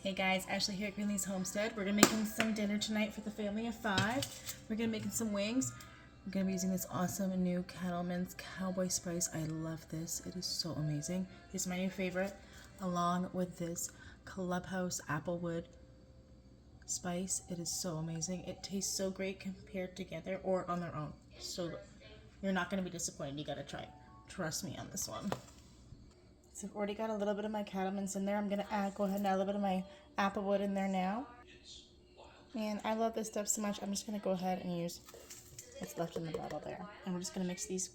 Hey guys, Ashley here at Greenlee's Homestead. We're gonna be making some dinner tonight for the family of 5. We're gonna be making some wings. I'm gonna be using this awesome new Cattleman's Cowboy Spice. I love this. It is so amazing. It's my new favorite, along with this Clubhouse Applewood spice. It is so amazing. It tastes so great compared together or on their own. So you're not gonna be disappointed. You gotta try it. Trust me on this one. So I've already got a little bit of my Cattleman's in there. I'm going to go ahead and add a little bit of my Applewood in there now. And I love this stuff so much, I'm just going to go ahead and use what's left in the bottle there. And we're just going to mix these.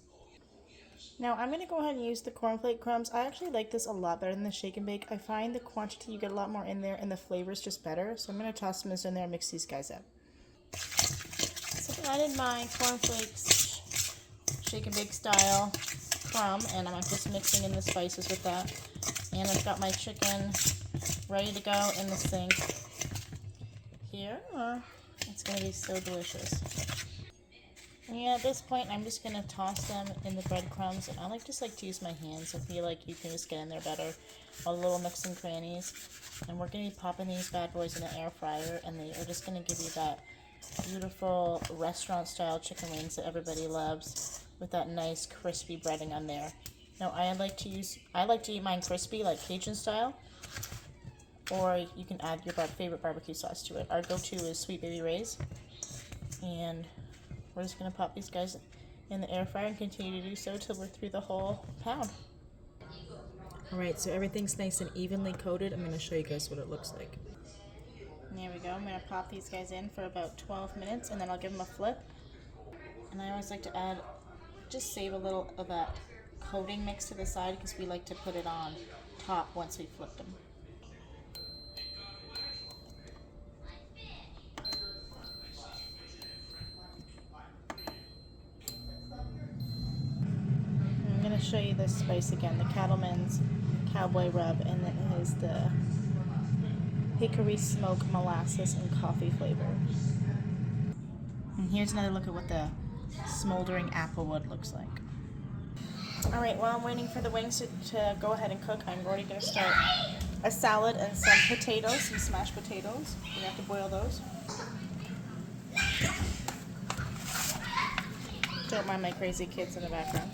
Now I'm going to go ahead and use the cornflake crumbs. I actually like this a lot better than the shake and bake. I find the quantity, you get a lot more in there, and the flavor is just better. So I'm going to toss some of this in there and mix these guys up. So I added my cornflakes, shake and bake style crumb, and I'm just mixing in the spices with that. And I've got my chicken ready to go in the sink here. It's going to be so delicious. And at this point, I'm just going to toss them in the breadcrumbs, and I just like to use my hands. I feel like you can just get in there better. All the little nooks and crannies. And we're going to be popping these bad boys in the air fryer, and they are just going to give you that beautiful restaurant style chicken wings that everybody loves, with that nice crispy breading on there. Now I like to eat mine crispy, like Cajun style, or you can add your favorite barbecue sauce to it. Our go-to is Sweet Baby Ray's, and we're just gonna pop these guys in the air fryer and continue to do so till we're through the whole pound. Alright, so everything's nice and evenly coated. I'm gonna show you guys what it looks like. And there we go. I'm gonna pop these guys in for about 12 minutes, and then I'll give them a flip. And I always like to just save a little of that coating mix to the side, because we like to put it on top once we flip them. I'm going to show you this spice again, the Cattleman's Cowboy Rub, and it is the hickory smoke molasses and coffee flavor. And here's another look at what the smoldering applewood looks like. Alright, while I'm waiting for the wings to go ahead and cook, I'm already going to start a salad and some potatoes, some smashed potatoes. We have to boil those. Don't mind my crazy kids in the background.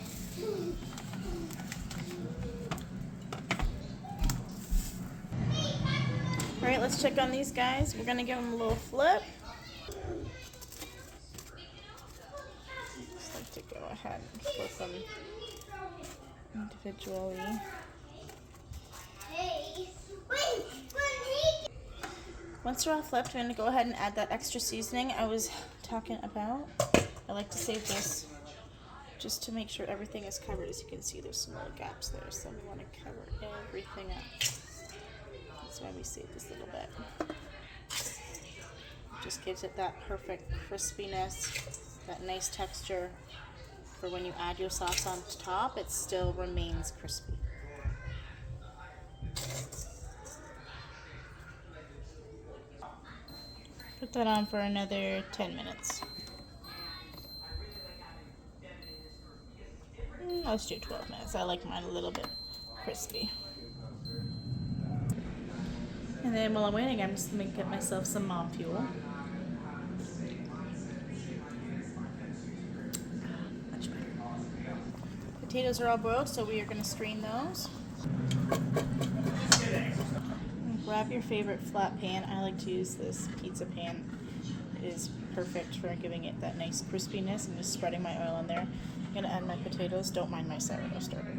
Alright, let's check on these guys. We're going to give them a little flip. Just like to go ahead and flip them individually. Once they're all flipped, we're going to go ahead and add that extra seasoning I was talking about. I like to save this just to make sure everything is covered. As you can see, there's some little gaps there, so we want to cover everything up. That's why we save this little bit. Just gives it that perfect crispiness, that nice texture. For when you add your sauce on top, it still remains crispy. Put that on for another 10 minutes. Let's do 12 minutes. I like mine a little bit crispy. And then while I'm waiting, I'm just going to get myself some mom fuel. Potatoes are all boiled, so we are going to strain those. Grab your favorite flat pan. I like to use this pizza pan. It is perfect for giving it that nice crispiness, and just spreading my oil in there. I'm going to add my potatoes. Don't mind my sourdough starter.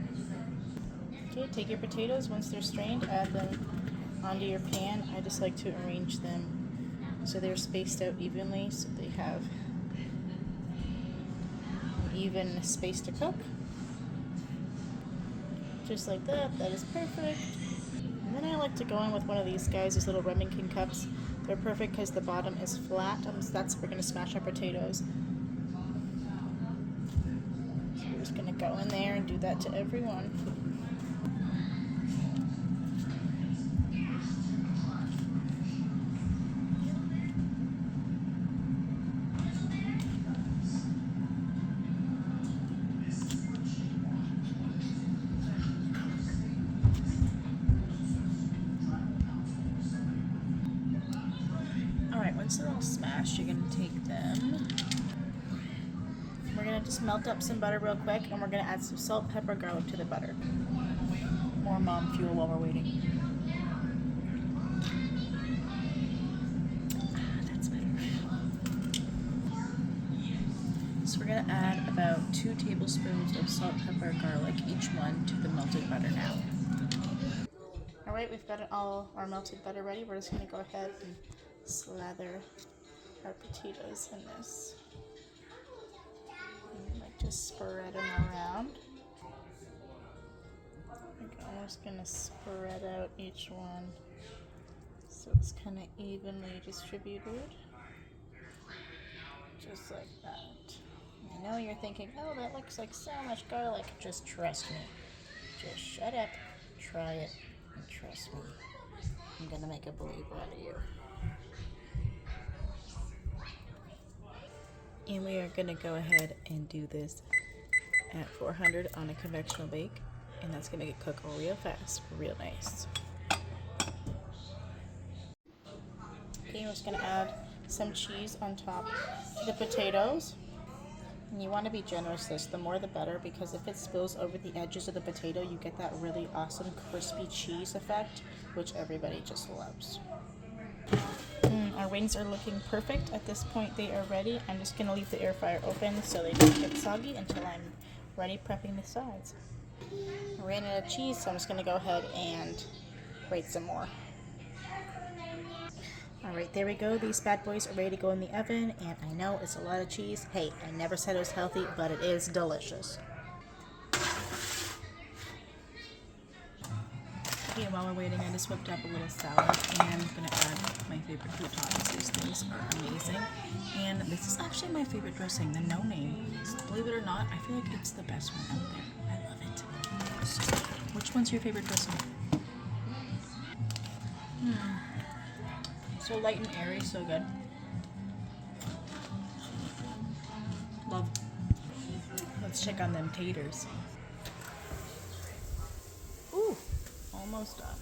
Okay, take your potatoes. Once they're strained, add them onto your pan. I just like to arrange them so they're spaced out evenly, so they have an even space to cook. Just like that. That is perfect. And then I like to go in with one of these guys, these little Remington cups. They're perfect because the bottom is flat. So that's we're going to smash our potatoes. So we're just going to go in there and do that to everyone. once they're all smashed, you're gonna take them. We're gonna just melt up some butter real quick, and we're gonna add some salt, pepper, garlic to the butter. More mom fuel while we're waiting. That's better. So we're gonna add about 2 tablespoons of salt, pepper, garlic, each one, to the melted butter now. All right, we've got all our melted butter ready. We're just gonna go ahead and slather our potatoes in this. And like just spread them around. I'm just gonna spread out each one so it's kind of evenly distributed, just like that. I know you're thinking, oh, that looks like so much garlic. Just trust me. Just shut up, try it, and trust me. I'm gonna make a believer out of you. And we are gonna go ahead and do this at 400 on a conventional bake, and that's gonna make it cook real fast, real nice. Okay, we're just gonna add some cheese on top of the potatoes. And you want to be generous with this, the more the better, because if it spills over the edges of the potato, you get that really awesome crispy cheese effect, which everybody just loves. Our wings are looking perfect. At this point, they are ready. I'm just gonna leave the air fryer open so they don't get soggy until I'm ready prepping the sides. I ran out of cheese, so I'm just gonna go ahead and grate some more. All right, there we go. These bad boys are ready to go in the oven, and I know it's a lot of cheese. Hey, I never said it was healthy, but it is delicious. Okay, while we're waiting, I just whipped up a little salad, and I'm gonna add my favorite croutons. These things are amazing, and this is actually my favorite dressing, the No Name. Believe it or not, I feel like it's the best one out there. I love it. So, which one's your favorite dressing? So light and airy, so good. Love. Let's check on them taters. Ooh, almost done.